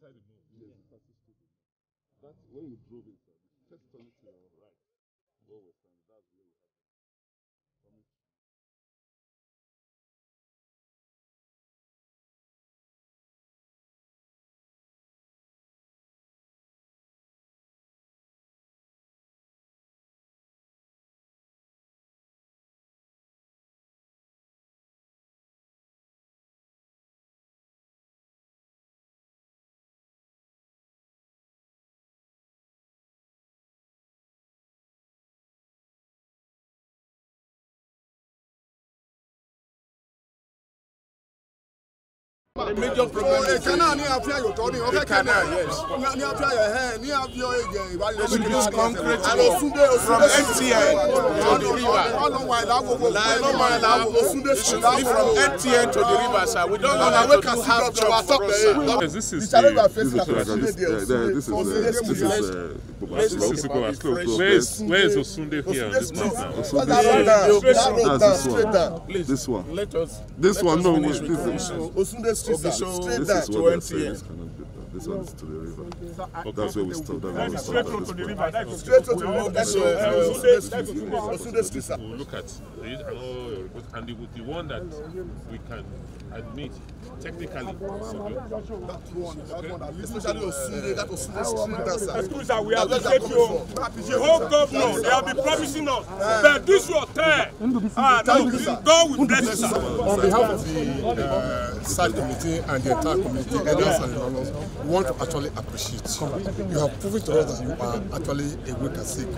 inside the move. Yes, the taxi stood in there. That's when we drove inside. Just turn it to your right. Where we're standing, that's where we have it. The major problem is Canal near Afia, you're talking the canal, yes. Near Afia, near Afia, They should use concrete from MTN to the river. It should be from MTN to the river, sir. We don't want to do half job for us, sir. This is where is Osunde here on this place now? This one. Let us. This one, no, this Osunde Street, straight down is what they're saying is cannot be done. This one's to the river. That's where we stop. That's where we stop. straight to Osunde Street. We'll look at it and the one that we can admit technically. Especially Osunde, that Osunde Street. Schools that we appreciate you. The whole governor, they have been promising us that this will turn. God will bless us. On behalf of the site committee and the entire community, elders and donors, we want to actually appreciate you. You have proven to us that you are actually a weak and sick. We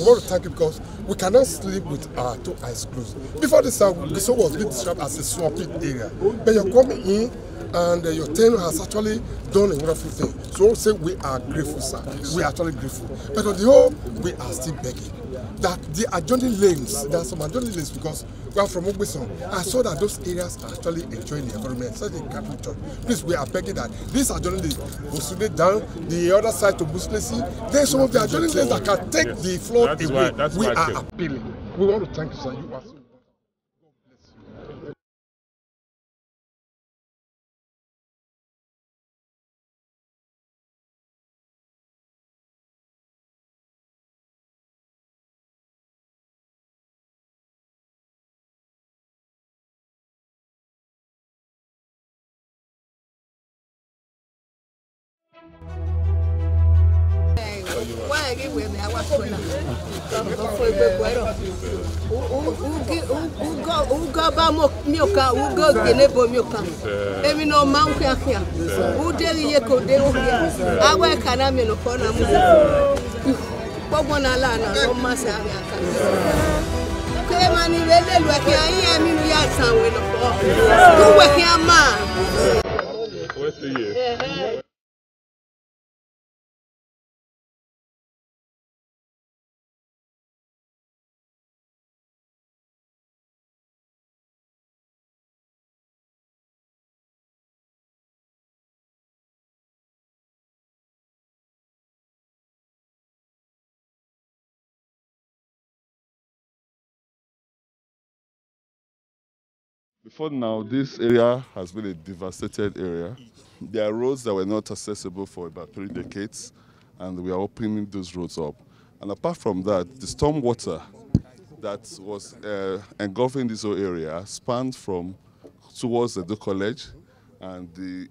want to thank you because we cannot sleep with our two eyes closed. Before this, the soul was being described as a swampy area. But you're coming in and your tenure has actually done a wonderful thing. So say we are grateful, sir. We are actually grateful. But on the whole, we are still begging that the adjoining lanes, there are some adjoining lanes because we are from Ogiso. I saw that those areas are actually enjoying the environment. So they can't church. Please, we are begging that these adjoining lanes will slow down the other side to Buslesi. There are some of the adjoining lanes that can take the flood away. We are appealing. We want to thank you, sir. You are so Before now, this area has been a devastated area. There are roads that were not accessible for about 3 decades, and we are opening those roads up. And apart from that, the storm water that was engulfing this whole area spanned from towards the college and the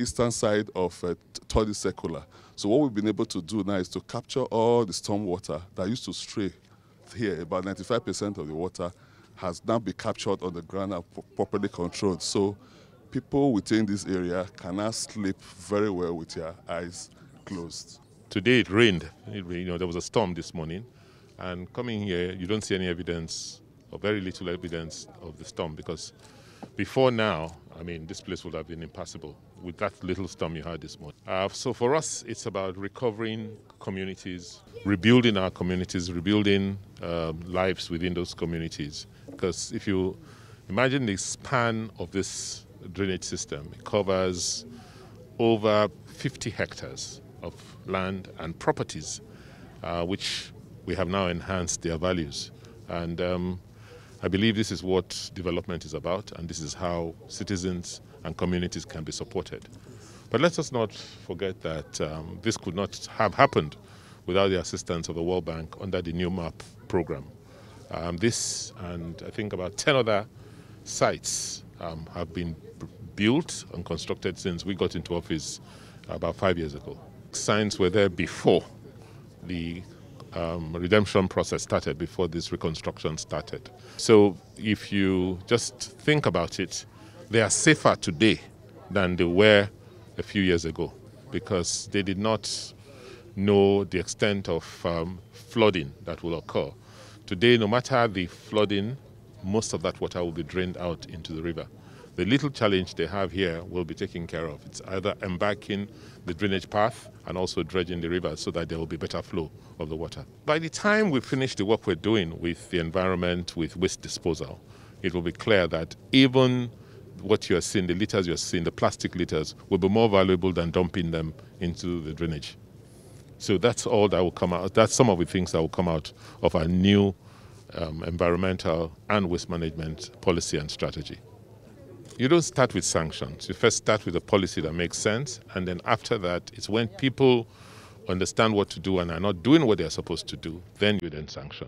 eastern side of Todi Secular. So what we've been able to do now is to capture all the storm water that used to stray here. About 95% of the water has now been captured on the ground and properly controlled. So people within this area can now sleep very well with their eyes closed. Today it rained. There was a storm this morning. And coming here, you don't see any evidence, or very little evidence of the storm, because before now, I mean, this place would have been impassable with that little storm you had this morning. So for us, it's about recovering communities, rebuilding our communities, rebuilding lives within those communities. Because if you imagine the span of this drainage system, it covers over 50 hectares of land and properties, which we have now enhanced their values. And I believe this is what development is about, and this is how citizens and communities can be supported. But let us not forget that this could not have happened without the assistance of the World Bank under the New Map program. This and I think about 10 other sites have been built and constructed since we got into office about 5 years ago. Signs were there before the redemption process started, before this reconstruction started. So if you just think about it, they are safer today than they were a few years ago, because they did not know the extent of flooding that will occur. Today, no matter the flooding, most of that water will be drained out into the river. The little challenge they have here will be taken care of. It's either embarking the drainage path and also dredging the river so that there will be better flow of the water. By the time we finish the work we're doing with the environment, with waste disposal, it will be clear that even what you're seeing, the litters you're seeing, the plastic litters, will be more valuable than dumping them into the drainage. So that's all that will come out. That's some of the things that will come out of our new environmental and waste management policy and strategy. You don't start with sanctions. You first start with a policy that makes sense, and then after that, it's when people understand what to do and are not doing what they're supposed to do, then you then sanction.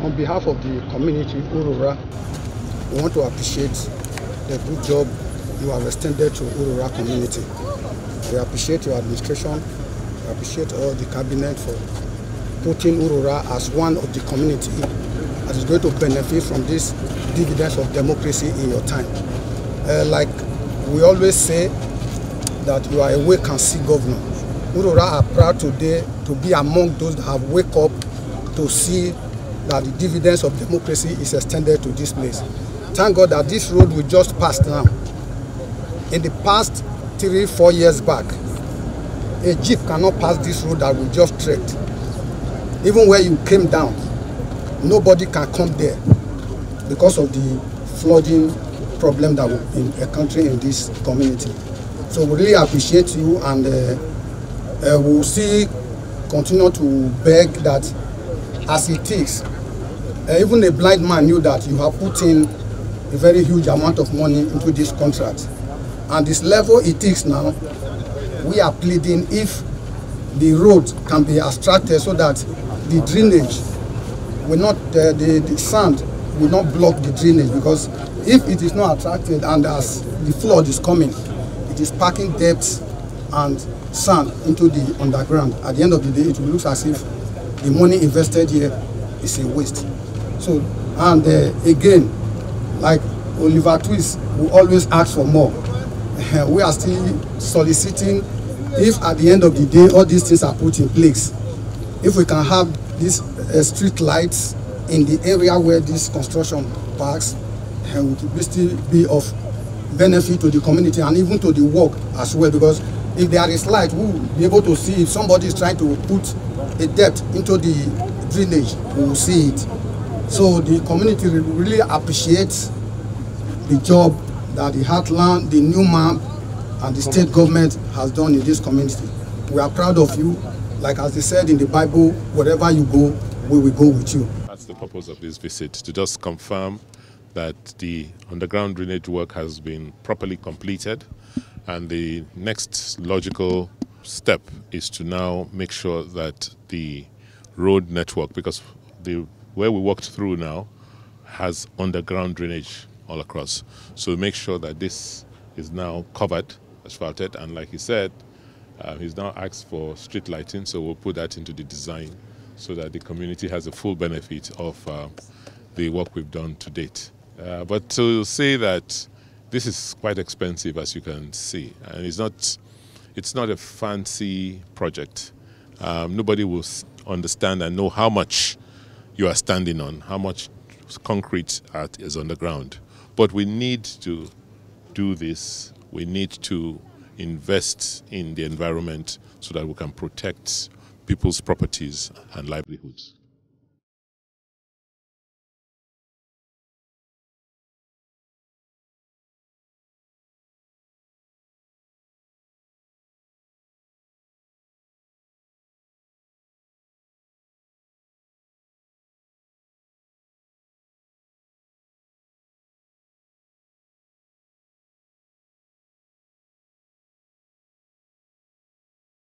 On behalf of the community, Urora, we want to appreciate the good job you have extended to Urora community. We appreciate your administration. We appreciate all the cabinet for putting Urora as one of the community that is going to benefit from this dividends of democracy in your time. Like we always say, that you are a wake and see governor. Urora are proud today to be among those that have wake up to see that the dividends of democracy is extended to this place. Thank God that this road we just passed now. In the past 3-4 years back, a jeep cannot pass this road that we just trekked. Even where you came down, nobody can come there because of the flooding problem that we've been encountering in this community. So we really appreciate you, and we'll still continue to beg that as it is, even a blind man knew that you have put in a very huge amount of money into this contract. And this level it is now, we are pleading if the road can be abstracted so that the drainage will not, the sand will not block the drainage, because if it is not attracted and as the flood is coming, it is packing depth and sand into the underground. At the end of the day, it will look as if the money invested here is a waste. So, and again, like Oliver Twist, we always ask for more. We are still soliciting, if at the end of the day all these things are put in place, if we can have these street lights in the area where this construction parks, it will still be of benefit to the community and even to the work as well, because if there is light, we will be able to see if somebody is trying to put a depth into the drainage, we will see it. So the community really appreciates the job that the Heartland, the new map, and the state government has done in this community. We are proud of you. Like as they said in the Bible, wherever you go, we will go with you. That's the purpose of this visit, to just confirm that the underground drainage work has been properly completed, and the next logical step is to now make sure that the road network, because where we walked through now has underground drainage all across, so make sure that this is now covered, asphalted, and like he said, he's now asked for street lighting, so we'll put that into the design so that the community has a full benefit of the work we've done to date. But to say that this is quite expensive, as you can see, and it's not a fancy project. Nobody will understand and know how much you are standing on, how much concrete is on the ground. But we need to do this. We need to invest in the environment so that we can protect people's properties and livelihoods.